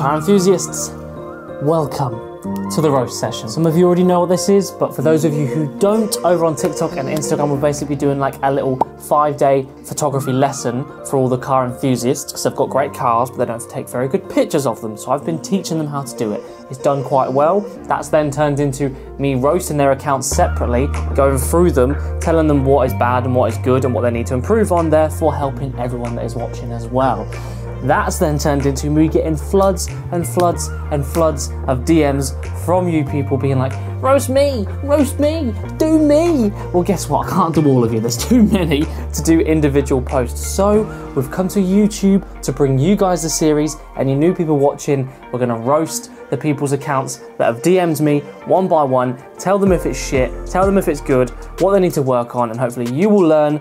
Car enthusiasts, welcome to the roast session. Some of you already know what this is, but for those of you who don't, over on TikTok and Instagram, we're basically doing like a little 5-day photography lesson for all the car enthusiasts, because they've got great cars, but they don't take very good pictures of them. So I've been teaching them how to do it. It's done quite well. That's then turned into me roasting their accounts separately, going through them, telling them what is bad and what is good and what they need to improve on, therefore helping everyone that is watching as well. That's then turned into me getting floods and floods and floods of DMs from you people being like, roast me, do me. Well, guess what? I can't do all of you. There's too many to do individual posts. So we've come to YouTube to bring you guys the series. Any new people watching, we're gonna roast the people's accounts that have DM'd me one by one, tell them if it's shit, tell them if it's good, what they need to work on, and hopefully you will learn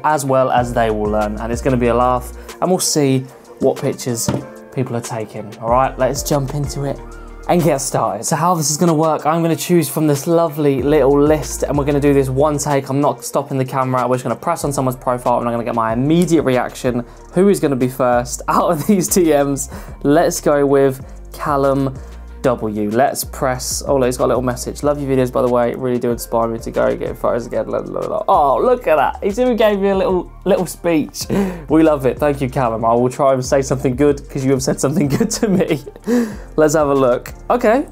as well as they will learn. And it's gonna be a laugh, and we'll see what pictures people are taking. All right, let's jump into it and get started. So how this is gonna work, I'm gonna choose from this lovely little list and we're gonna do this one take. I'm not stopping the camera. We're just gonna press on someone's profile and I'm gonna get my immediate reaction. Who is gonna be first out of these DMs? Let's go with Callum W. Let's press. Oh, he's got a little message. Love your videos, by the way. It really do inspire me to go get photos again. Oh, look at that. He even gave me a little speech. We love it. Thank you, Callum. I will try and say something good because you have said something good to me. Let's have a look. Okay.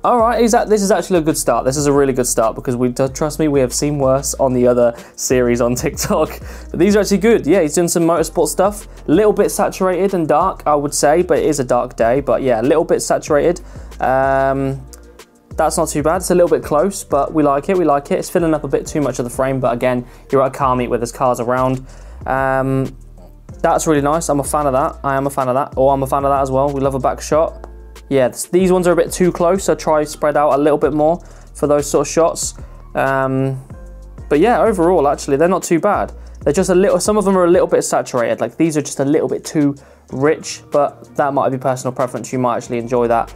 All right. This is actually a good start. This is a really good start because trust me, we have seen worse on the other series on TikTok. But these are actually good. Yeah, he's doing some motorsport stuff. A little bit saturated and dark, I would say, but it is a dark day. But yeah, a little bit saturated. That's not too bad. It's a little bit close, but we like it. It's filling up a bit too much of the frame, but again, you're at a car meet where there's cars around. That's really nice. I'm a fan of that. I am a fan of that. Or I'm a fan of that as well. We love a back shot. Yeah, these ones are a bit too close, so try spread out a little bit more for those sort of shots. But yeah, overall, actually, they're not too bad. They're just a little, some of them are a little bit saturated. Like these are just a little bit too rich, but that might be personal preference. You might actually enjoy that.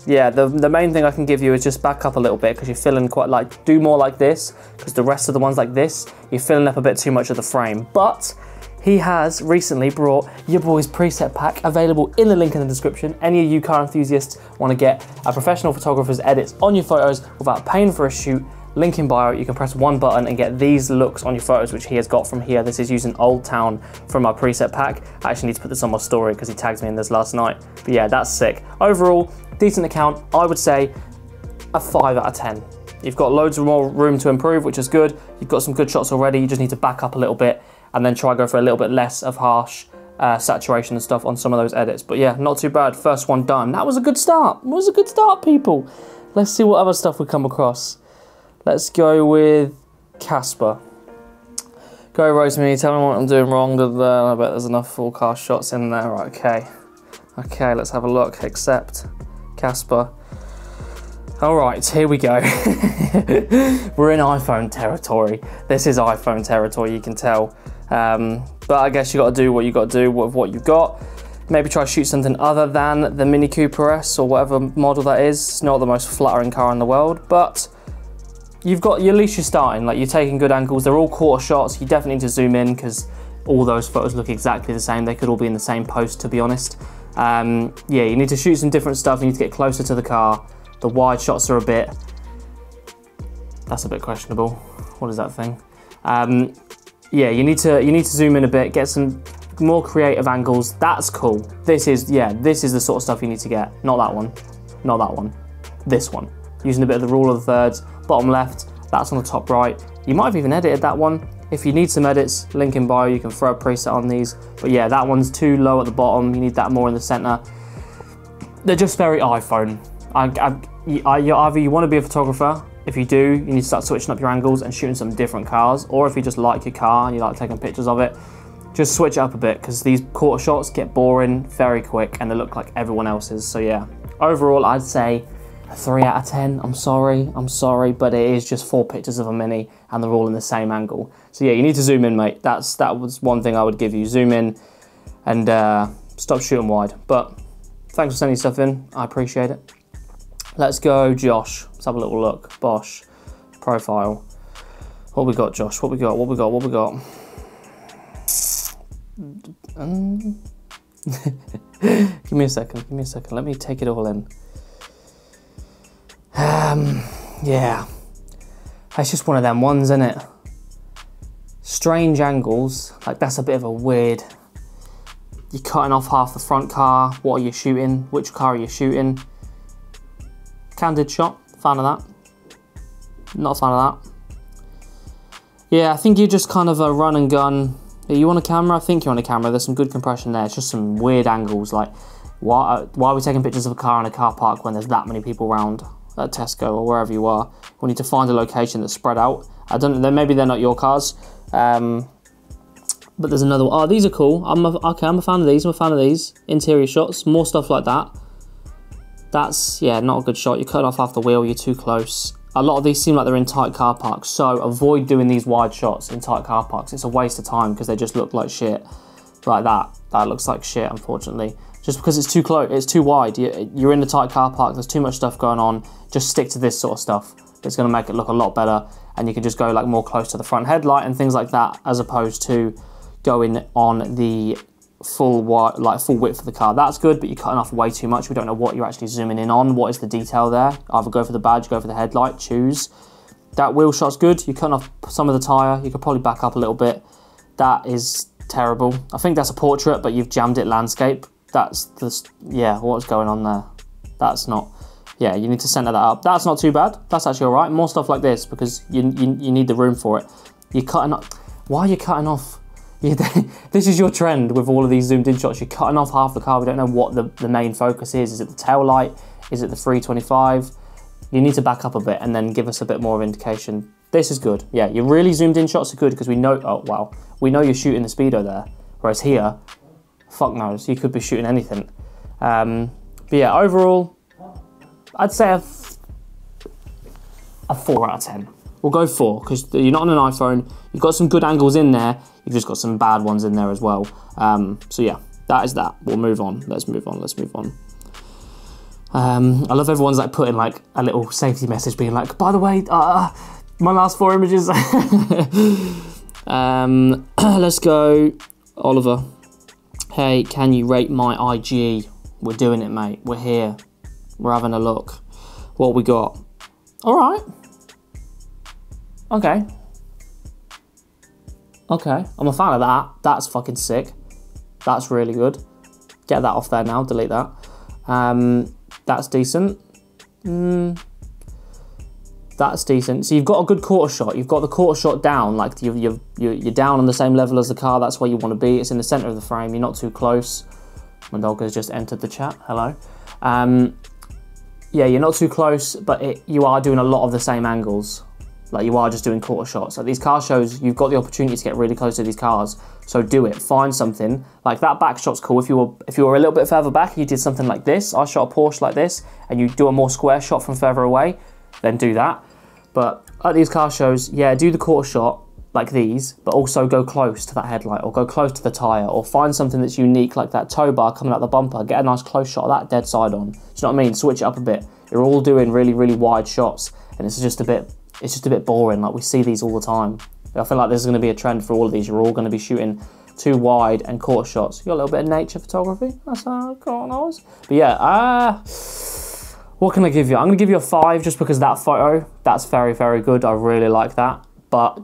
Yeah, the main thing I can give you is just back up a little bit because you're feeling quite like, do more like this, because the rest of the ones like this, you're filling up a bit too much of the frame. But he has recently brought your boy's preset pack available in the link in the description. Any of you car enthusiasts want to get a professional photographer's edits on your photos without paying for a shoot, link in bio, you can press one button and get these looks on your photos, which he has got from here. This is using Old Town from our preset pack. I actually need to put this on my story because he tagged me in this last night. But yeah, that's sick. Overall, decent account. I would say a 5 out of 10. You've got loads of more room to improve, which is good. You've got some good shots already. You just need to back up a little bit and then try go for a little bit less of harsh saturation and stuff on some of those edits. But yeah, not too bad. First one done. That was a good start. It was a good start, people. Let's see what other stuff we come across. Let's go with Casper. Go roast me, tell me what I'm doing wrong. I bet there's enough full car shots in there. Right, okay. Okay, let's have a look. Accept. Casper. All right, here we go. We're in iPhone territory. This is iPhone territory, you can tell. But I guess you got to do what you got to do with what you've got. Maybe try to shoot something other than the Mini Cooper S or whatever model that is. It's not the most flattering car in the world, but you've got, at least you're starting, like you're taking good angles. They're all quarter shots. You definitely need to zoom in because all those photos look exactly the same. They could all be in the same post, to be honest. Yeah, you need to shoot some different stuff. You need to get closer to the car. The wide shots are a bit, that's a bit questionable. What is that thing? Yeah, you need to zoom in a bit, get some more creative angles. That's cool. This is the sort of stuff you need to get. Not that one, not that one. This one. Using a bit of the rule of the thirds, bottom left, that's on the top right. You might have even edited that one. If you need some edits, link in bio, you can throw a preset on these. But yeah, that one's too low at the bottom. You need that more in the center. They're just very iPhone. Either you want to be a photographer. If you do, you need to start switching up your angles and shooting some different cars. Or if you just like your car and you like taking pictures of it, just switch it up a bit because these quarter shots get boring very quick and they look like everyone else's. So yeah, overall, I'd say a 3 out of 10. I'm sorry, but it is just 4 pictures of a Mini and they're all in the same angle. So yeah, you need to zoom in, mate. That was one thing I would give you. Zoom in and stop shooting wide. But thanks for sending stuff in. I appreciate it. Let's go, Josh. Let's have a little look. Bosch profile. What we got, Josh? What we got? Give me a second, let me take it all in. Yeah, it's just one of them ones, isn't it? Strange angles, like that's a bit of a weird, you're cutting off half the front car, what are you shooting, which car are you shooting? Candid shot, fan of that. Not a fan of that. Yeah, I think you're just kind of a run and gun. Are you on a camera? I think you're on a camera. There's some good compression there. It's just some weird angles. Like, why are we taking pictures of a car in a car park when there's that many people around at Tesco or wherever you are? We need to find a location that's spread out. I don't know, maybe they're not your cars. But there's another one. Oh, these are cool. I'm a fan of these. I'm a fan of these. Interior shots, more stuff like that. That's, yeah, not a good shot. You're cutting off half the wheel, you're too close. A lot of these seem like they're in tight car parks, so avoid doing these wide shots in tight car parks. It's a waste of time because they just look like shit. Like that. That looks like shit, unfortunately. Just because it's too close, it's too wide. You're in a tight car park, there's too much stuff going on. Just stick to this sort of stuff. It's going to make it look a lot better, and you can just go like more close to the front headlight and things like that, as opposed to going on the full width of the car. That's good, but you're cutting off way too much. We don't know what you're actually zooming in on. What is the detail there? Either go for the badge, go for the headlight, choose. That wheel shot's good. You're cutting off some of the tyre. You could probably back up a little bit. That is terrible. I think that's a portrait, but you've jammed it landscape. That's the, yeah, what's going on there? That's not, yeah, you need to centre that up. That's not too bad. That's actually all right. More stuff like this because you need the room for it. You're cutting off, why are you cutting off? This is your trend with all of these zoomed in shots. You're cutting off half the car. We don't know what the main focus is. Is it the tail light? Is it the 325? You need to back up a bit and then give us a bit more of indication. This is good. Yeah, your really zoomed in shots are good because we know, oh wow, we know you're shooting the speedo there. Whereas here, fuck knows, you could be shooting anything. But yeah, overall, I'd say a 4 out of 10. We'll go 4 because you're not on an iPhone. You've got some good angles in there. You've just got some bad ones in there as well. So yeah, that is that. We'll move on. Let's move on. I love everyone's like putting like a little safety message being like, by the way, my last 4 images. Let's go. Oliver. Hey, can you rate my IG? We're doing it, mate. We're here. We're having a look. What we got? All right. Okay. Okay, I'm a fan of that. That's fucking sick. That's really good. Get that off there now, delete that. That's decent. That's decent. So you've got a good quarter shot. You've got the quarter shot down, like you're down on the same level as the car. That's where you want to be. It's in the center of the frame. You're not too close. My dog has just entered the chat. Hello. Yeah, you're not too close, but you are doing a lot of the same angles. Like you are just doing quarter shots. At these car shows, you've got the opportunity to get really close to these cars. So do it. Find something. Like that back shot's cool. If you were a little bit further back, you did something like this. I shot a Porsche like this, and you do a more square shot from further away, then do that. But at these car shows, yeah, do the quarter shot like these, but also go close to that headlight or go close to the tyre or find something that's unique like that tow bar coming out the bumper. Get a nice close shot of that dead side on. Do you know what I mean? Switch it up a bit. You're all doing really, really wide shots, and it's just a bit boring. Like we see these all the time. I feel like there's going to be a trend for all of these. You're all going to be shooting too wide and quarter shots. You got a little bit of nature photography. That's how nice. But yeah, what can I give you? I'm going to give you a 5 just because that photo, that's very, very good. I really like that. But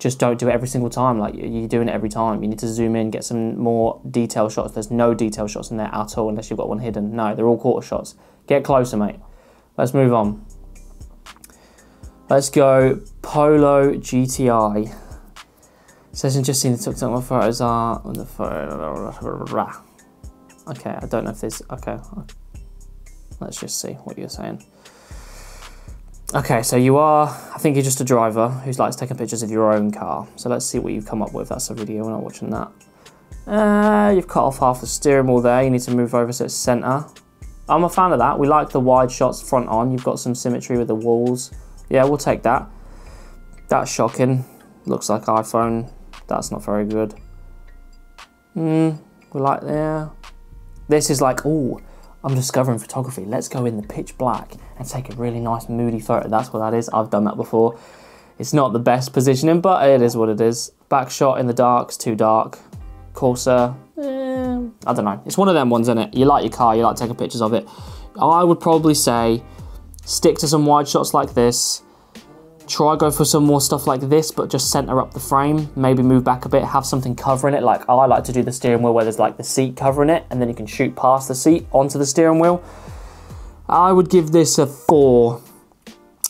just don't do it every single time. Like you're doing it every time. You need to zoom in, get some more detail shots. There's no detail shots in there at all unless you've got one hidden. No, they're all quarter shots. Get closer, mate. Let's move on. Let's go Polo GTI. Says in just seen the TikTok my photos are on the photo. Okay, I don't know if this. Okay, let's just see what you're saying. Okay, so you are, I think you're just a driver who likes taking pictures of your own car. So let's see what you've come up with. That's a video, we're not watching that. You've cut off half the steering wheel there. You need to move over so it's center. I'm a fan of that. We like the wide shots front on. You've got some symmetry with the walls. Yeah, we'll take that. That's shocking. Looks like iPhone. That's not very good. We like there. This is like, oh, I'm discovering photography. Let's go in the pitch black and take a really nice moody photo. That's what that is. I've done that before. It's not the best positioning, but it is what it is. Back shot in the dark, it's too dark. Corsair, I don't know. It's one of them ones, isn't it? You like your car, you like taking pictures of it. I would probably say stick to some wide shots like this. Try go for some more stuff like this, but just center up the frame. Maybe move back a bit, have something covering it. Like I like to do the steering wheel where there's like the seat covering it, and then you can shoot past the seat onto the steering wheel. I would give this a 4,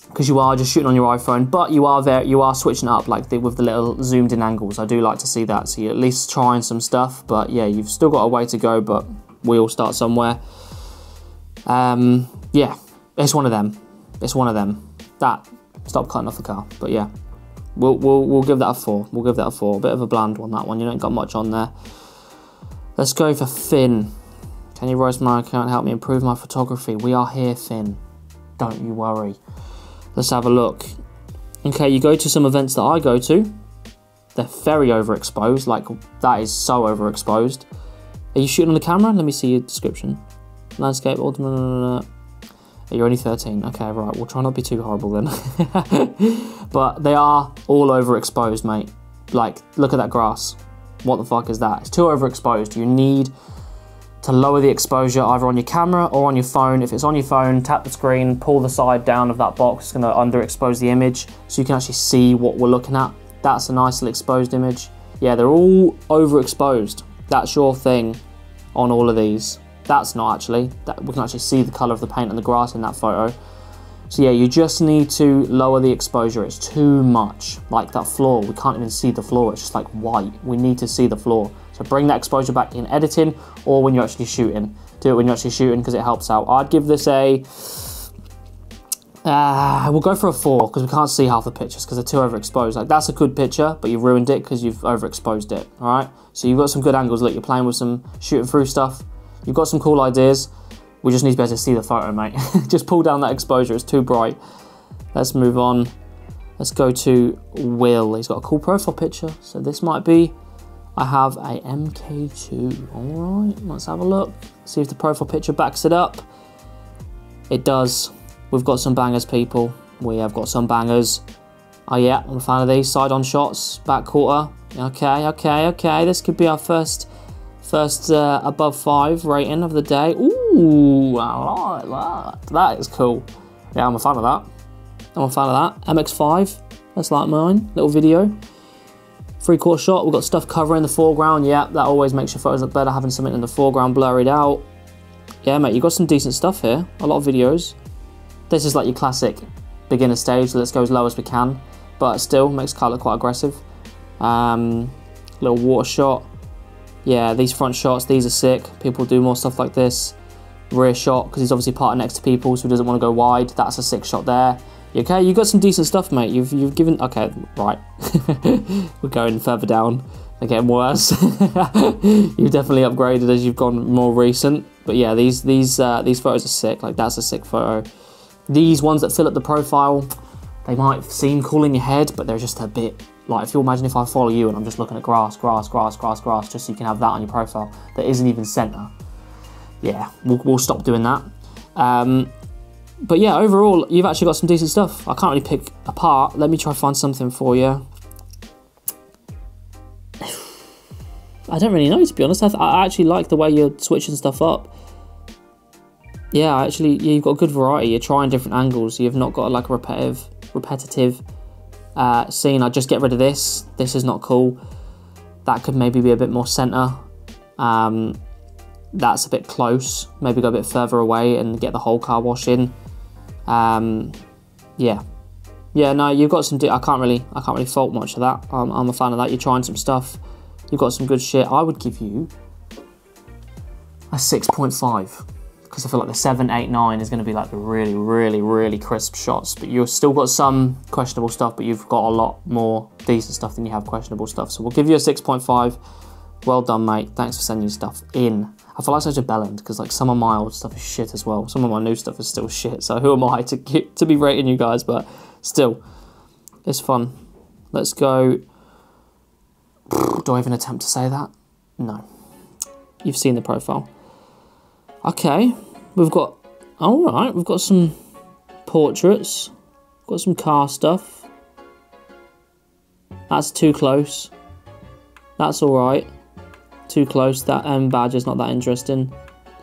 because you are just shooting on your iPhone, but you are switching it up like with the little zoomed in angles. I do like to see that, so you're at least trying some stuff. But yeah, you've still got a way to go, but we all start somewhere. Yeah, it's one of them. It's one of them. Stop cutting off the car. But yeah, we'll give that a 4. We'll give that a 4. A bit of a bland one, that one. You don't got much on there. Let's go for Finn. Can you roast my account and help me improve my photography? We are here, Finn. Don't you worry. Let's have a look. Okay, you go to some events that I go to. They're very overexposed. Like, that is so overexposed. Are you shooting on the camera? Let me see your description. Landscape, ultimate. You're only 13. Okay, right. We'll try not to be too horrible then. But they are all overexposed, mate. Like, look at that grass. What the fuck is that? It's too overexposed. You need to lower the exposure either on your camera or on your phone. If it's on your phone, tap the screen, pull the side down of that box. It's going to underexpose the image so you can actually see what we're looking at. That's a nicely exposed image. Yeah, they're all overexposed. That's your thing on all of these. That's not actually. We can actually see the colour of the paint and the grass in that photo. So yeah, you just need to lower the exposure. It's too much. Like that floor, we can't even see the floor. It's just like white. We need to see the floor. So bring that exposure back in editing or when you're actually shooting. Do it when you're actually shooting because it helps out. I'd give this a... we'll go for a 4 because we can't see half the pictures because they're too overexposed. Like that's a good picture, but you've ruined it because you've overexposed it. All right. So you've got some good angles. Look, you're playing with some shooting through stuff. You've got some cool ideas. We just need to be able to see the photo, mate. Just pull down that exposure. It's too bright. Let's move on. Let's go to Will. He's got a cool profile picture. So this might be... I have a MK2. All right. Let's have a look. See if the profile picture backs it up. It does. We've got some bangers, people. We have got some bangers. Oh, yeah. I'm a fan of these. Side-on shots. Back quarter. Okay. This could be our first above 5 rating of the day. Ooh, I like that. That is cool. Yeah, I'm a fan of that. MX5, that's like mine. Little video. 3/4 shot, we've got stuff covering the foreground. Yeah, that always makes your photos look better, having something in the foreground blurred out. Yeah, mate, you've got some decent stuff here. A lot of videos. This is like your classic beginner stage, so let's go as low as we can. But still, makes the car look quite aggressive. Little water shot. Yeah, these front shots, these are sick. People do more stuff like this. Rear shot, because he's obviously parting next to people, so he doesn't want to go wide. That's a sick shot there. Okay, you've got some decent stuff, mate. You've given... Okay, right. We're going further down. They're getting worse. You've definitely upgraded as you've gone more recent. But yeah, these photos are sick. Like, that's a sick photo. These ones that fill up the profile, they might seem cool in your head, but they're just a bit... Like, if you imagine if I follow you and I'm just looking at grass, just so you can have that on your profile that isn't even center. Yeah, we'll stop doing that. But yeah, overall, you've actually got some decent stuff. I can't really pick apart. Let me try to find something for you. I don't really know, to be honest. I actually like the way you're switching stuff up. Yeah, you've got a good variety. You're trying different angles. You've not got like a repetitive scene. I'd just get rid of this. This is not cool. That could maybe be a bit more center. That's a bit close. Maybe go a bit further away and get the whole car wash in. Yeah, no, you've got some. I can't really fault much of that. I'm a fan of that. You're trying some stuff. You've got some good shit. I would give you a 6.5 because I feel like the 7, 8, 9 is going to be like the really crisp shots. But you've still got some questionable stuff, but you've got a lot more decent stuff than you have questionable stuff. So we'll give you a 6.5. Well done, mate. Thanks for sending stuff in. I feel like such a bellend because like some of my old stuff is shit as well. Some of my new stuff is still shit. So who am I to be rating you guys? But still, it's fun. Let's go. Do I even attempt to say that? No. You've seen the profile. Okay, we've got. All right, we've got some portraits. Got some car stuff. That's too close. That's all right. too close. That M badge is not that interesting.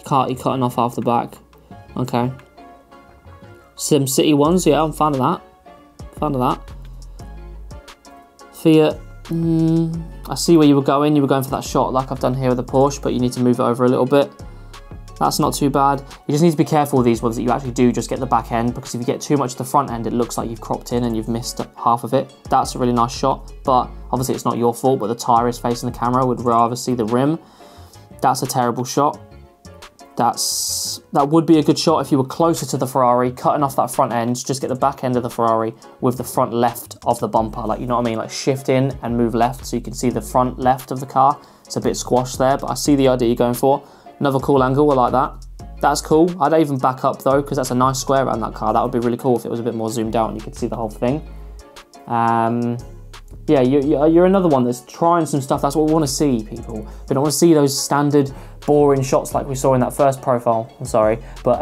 You're cutting off half the back. Okay. Sim City ones, yeah, I'm a fan of that. Fan of that. Fiat, I see where you were going. You were going for that shot like I've done here with the Porsche, but you need to move it over a little bit. That's not too bad. You just need to be careful with these ones that you actually do just get the back end, because if you get too much of the front end, it looks like you've cropped in and you've missed half of it. That's a really nice shot, but obviously it's not your fault, but the tyre is facing the camera. I would rather see the rim. That's a terrible shot. That would be a good shot if you were closer to the Ferrari, cutting off that front end, just get the back end of the Ferrari with the front left of the bumper, like, you know what I mean, like shift in and move left so you can see the front left of the car. It's a bit squashed there, but I see the idea you're going for. Another cool angle, I like that. That's cool. I'd even back up though, because that's a nice square around that car. That would be really cool if it was a bit more zoomed out and you could see the whole thing. Yeah, you're another one that's trying some stuff. That's what we want to see, people. We don't want to see those standard boring shots like we saw in that first profile. I'm sorry, but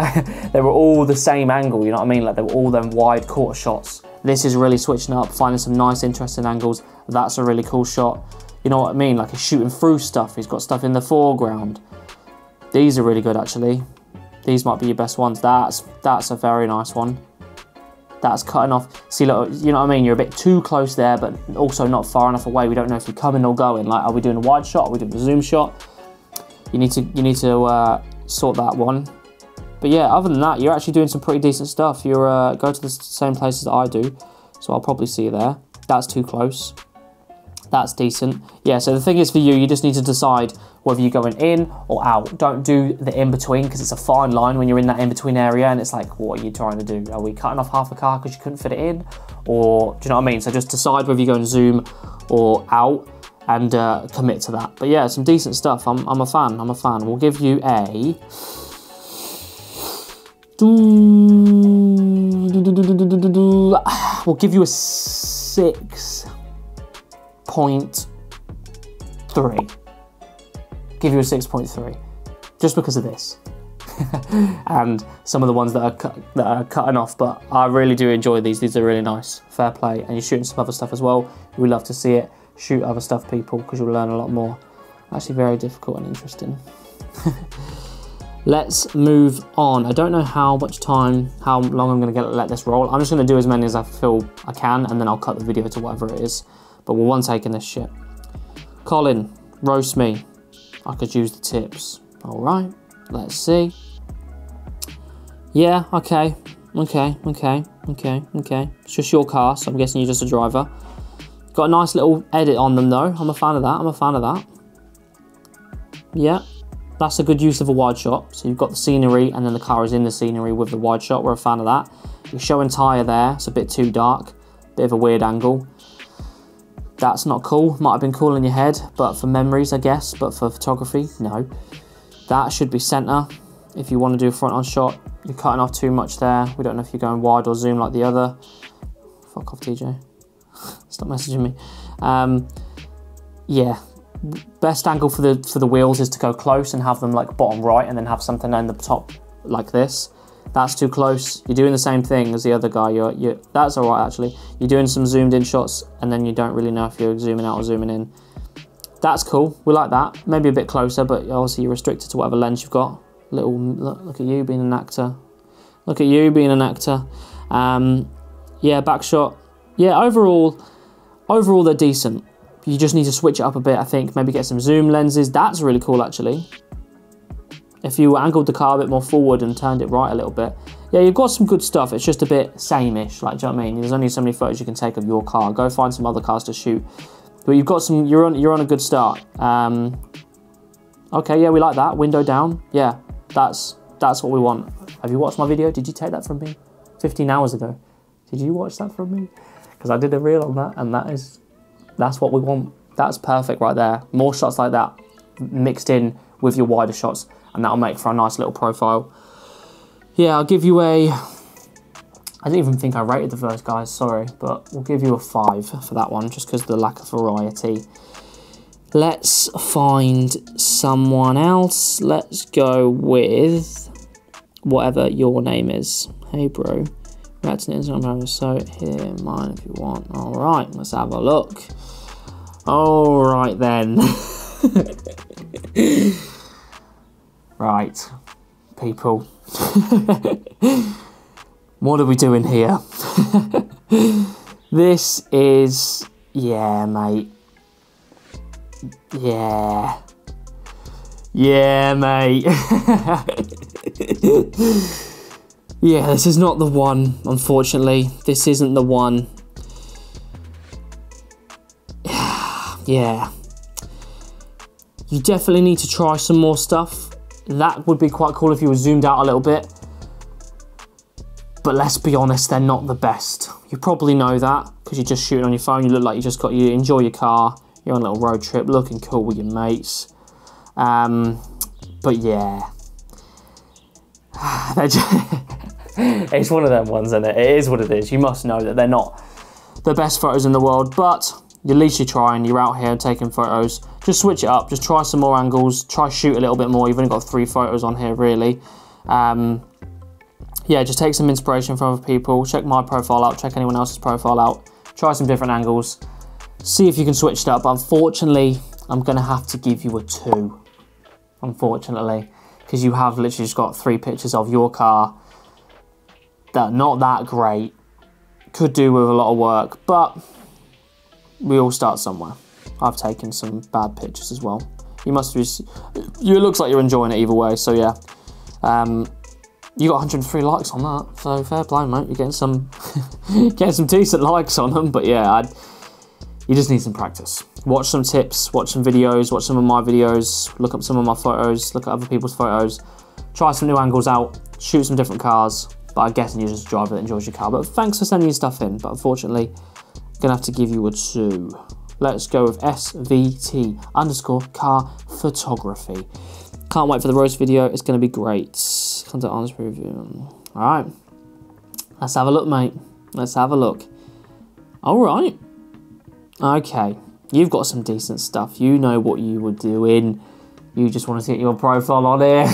they were all the same angle, you know what I mean? Like they were all them wide quarter shots. This is really switching up, finding some nice, interesting angles. That's a really cool shot. You know what I mean? Like he's shooting through stuff. He's got stuff in the foreground. These are really good, actually. These might be your best ones. That's a very nice one. That's cutting off. See, look, you know what I mean? You're a bit too close there, but also not far enough away. We don't know if you're coming or going. Like, are we doing a wide shot? Are we doing a zoom shot? You need to sort that one. But yeah, other than that, you're actually doing some pretty decent stuff. You're go to the same places that I do, so I'll probably see you there. That's too close. That's decent. Yeah, so the thing is for you, you just need to decide whether you're going in or out. Don't do the in-between, because it's a fine line when you're in that in-between area and it's like, what are you trying to do? Are we cutting off half a car because you couldn't fit it in? Or, do you know what I mean? So just decide whether you're going zoom or out and commit to that. But yeah, some decent stuff. I'm a fan. I'm a fan. We'll give you a... We'll give you a 6.3. Give you a 6.3, just because of this, and some of the ones that are cutting off. But I really do enjoy these. These are really nice. Fair play. And you're shooting some other stuff as well. We love to see it. Shoot other stuff, people, because you'll learn a lot more. Actually, very difficult and interesting. Let's move on. I don't know how much time, how long I'm going to let this roll. I'm just going to do as many as I feel I can, and then I'll cut the video to whatever it is. But we're one taking this shit. Colin, roast me. I could use the tips. All right, let's see. Yeah, okay. It's just your car, so I'm guessing you're just a driver. Got a nice little edit on them though. I'm a fan of that. Yeah, that's a good use of a wide shot. So you've got the scenery and then the car is in the scenery with the wide shot. We're a fan of that. You're showing tyre there. It's a bit too dark. Bit of a weird angle. That's not cool. Might have been cool in your head, but for memories, I guess. But for photography, no. That should be centre. If you want to do a front-on shot, you're cutting off too much there. We don't know if you're going wide or zoom like the other. Fuck off, TJ. Stop messaging me. Yeah, best angle for the wheels is to go close and have them like bottom right, and then have something on the top like this. That's too close. You're doing the same thing as the other guy. That's all right, actually. You're doing some zoomed in shots, and then you don't really know if you're zooming out or zooming in. That's cool. We like that. Maybe a bit closer, but obviously you're restricted to whatever lens you've got. Look at you being an actor. Look at you being an actor. Yeah, back shot. Yeah, overall they're decent. You just need to switch it up a bit, I think. Maybe get some zoom lenses. That's really cool, actually. If you angled the car a bit more forward and turned it right a little bit. Yeah, you've got some good stuff. It's just a bit same-ish, like, do you know what I mean? There's only so many photos you can take of your car. Go find some other cars to shoot. But you've got some, you're on a good start. Okay, yeah, we like that. Window down. Yeah, that's what we want. Have you watched my video? Did you take that from me 15 hours ago? Did you watch that from me? Because I did a reel on that, and that's what we want. That's perfect right there. More shots like that mixed in with your wider shots, and that'll make for a nice little profile. Yeah, I'll give you a... I didn't even think I rated the first guys, sorry, but we'll give you a 5 for that one, just because of the lack of variety. Let's find someone else. Let's go with whatever your name is. Hey, bro. That's an Instagram, so here, mine if you want. All right, let's have a look. All right, then. Right, people. What are we doing here? This is... yeah, mate. Yeah. Yeah, mate. Yeah, this is not the one, unfortunately. This isn't the one. Yeah. You definitely need to try some more stuff. That would be quite cool if you were zoomed out a little bit. But let's be honest, they're not the best. You probably know that because you're just shooting on your phone. You look like you enjoy your car. You're on a little road trip, looking cool with your mates. But yeah. It's one of them ones, isn't it? It is what it is. You must know that they're not the best photos in the world, but at least you're trying. You're out here taking photos. Just switch it up. Just try some more angles. Try shoot a little bit more. You've only got 3 photos on here, really. Yeah, just take some inspiration from other people. Check my profile out. Check anyone else's profile out. Try some different angles. See if you can switch it up. But unfortunately, I'm going to have to give you a 2. Unfortunately. Because you have literally just got 3 pictures of your car that are not that great. Could do with a lot of work. But we all start somewhere. I've taken some bad pictures as well. You must be... it looks like you're enjoying it either way. So yeah. You got 103 likes on that, so fair play, mate. You're getting some, getting some decent likes on them, but yeah, you just need some practice. Watch some tips, watch some videos, watch some of my videos, look up some of my photos, look at other people's photos, try some new angles out, shoot some different cars, but I'm guessing you're just a driver that enjoys your car. But thanks for sending your stuff in, but unfortunately, I'm gonna have to give you a 2. Let's go with SVT_car photography. Can't wait for the roast video, it's gonna be great. Contact honest review. Alright. Let's have a look, mate. Let's have a look. Alright. Okay. You've got some decent stuff. You know what you were doing. You just want to get your profile on here.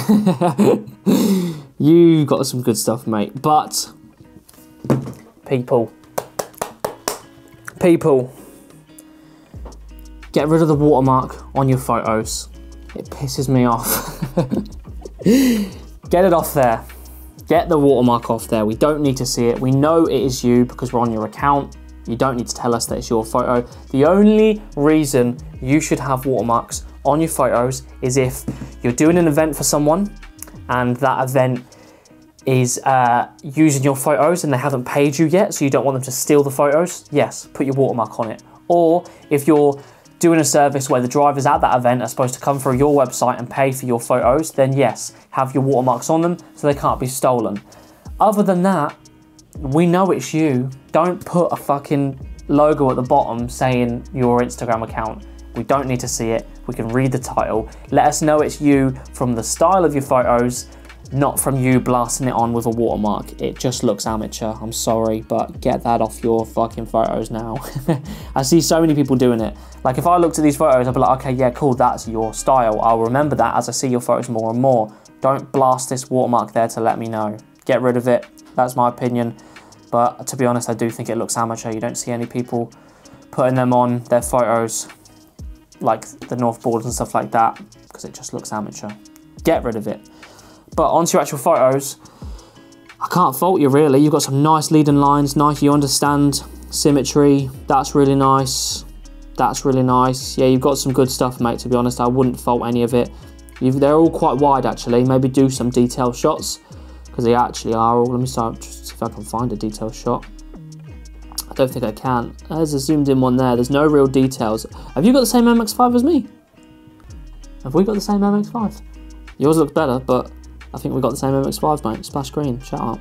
You got some good stuff, mate. But people, get rid of the watermark on your photos. It pisses me off. Get it off there. Get the watermark off there. We don't need to see it. We know it is you because we're on your account. You don't need to tell us that it's your photo. The only reason you should have watermarks on your photos is if you're doing an event for someone and that event is using your photos and they haven't paid you yet, so you don't want them to steal the photos. Yes, put your watermark on it. Or if you're doing a service where the drivers at that event are supposed to come through your website and pay for your photos, then yes, have your watermarks on them so they can't be stolen. Other than that, we know it's you. Don't put a fucking logo at the bottom saying your Instagram account. We don't need to see it. We can read the title. Let us know it's you from the style of your photos, not from you blasting it on with a watermark. It just looks amateur. I'm sorry, but get that off your fucking photos now. I see so many people doing it. Like if I looked at these photos, I'd be like, okay, yeah, cool, that's your style. I'll remember that as I see your photos more and more. Don't blast this watermark there to let me know. Get rid of it. That's my opinion. But to be honest, I do think it looks amateur. You don't see any people putting them on their photos, like the North boards and stuff like that, because it just looks amateur. Get rid of it. But onto your actual photos, I can't fault you really. You've got some nice leading lines, nice, you understand symmetry. That's really nice. That's really nice. Yeah, you've got some good stuff, mate, to be honest. I wouldn't fault any of it. They're all quite wide, actually. Maybe do some detailed shots, because they actually are all. Let me start, just see if I can find a detailed shot. I don't think I can. There's a zoomed in one there. There's no real details. Have you got the same MX-5 as me? Have we got the same MX-5? Yours looks better, but I think we've got the same MX-5, mate. Splash green, shut up.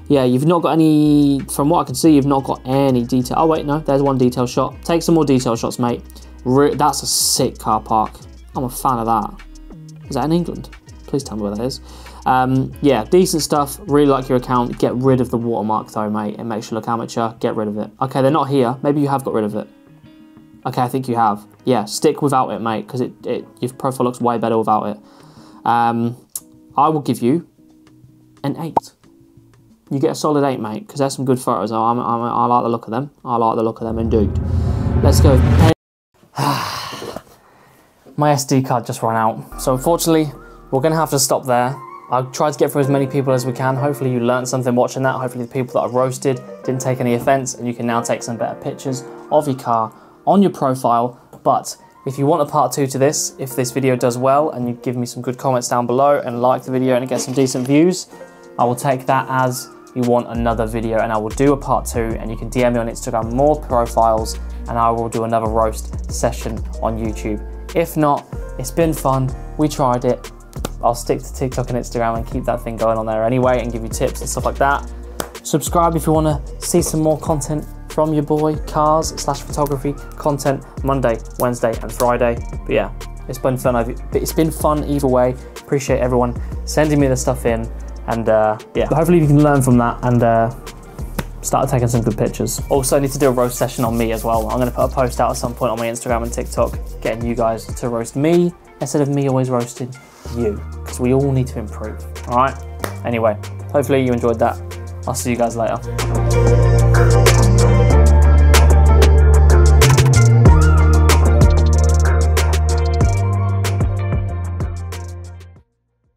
Yeah, you've not got any, from what I can see, you've not got any detail. Oh wait, no, there's one detail shot. Take some more detail shots, mate. That's a sick car park. I'm a fan of that. Is that in England? Please tell me where that is. Yeah, decent stuff. Really like your account. Get rid of the watermark though, mate. It makes you look amateur. Get rid of it. Okay, they're not here. Maybe you have got rid of it. Okay, I think you have. Yeah, stick without it, mate, because your profile looks way better without it. I will give you an 8. You get a solid 8, mate, because there's some good photos. I like the look of them. I like the look of them indeed. Let's go. my SD card just ran out. So unfortunately, we're gonna have to stop there. I've tried to get through as many people as we can. Hopefully you learned something watching that. Hopefully the people that I've roasted didn't take any offense and you can now take some better pictures of your car on your profile. But if you want a part 2 to this, if this video does well and you give me some good comments down below and like the video and it gets some decent views, I will take that as you want another video and I will do a part 2, and you can DM me on Instagram more profiles and I will do another roast session on YouTube. If not, it's been fun, we tried it. I'll stick to TikTok and Instagram and keep that thing going on there anyway and give you tips and stuff like that. Subscribe if you want to see some more content from your boy, cars/photography content Monday, Wednesday and Friday. But yeah, it's been fun either way. Appreciate everyone sending me the stuff in, and yeah, hopefully you can learn from that and start taking some good pictures. Also, I need to do a roast session on me as well. I'm going to put a post out at some point on my Instagram and TikTok getting you guys to roast me instead of me always roasting you, because we all need to improve. All right, anyway, hopefully you enjoyed that. I'll see you guys later.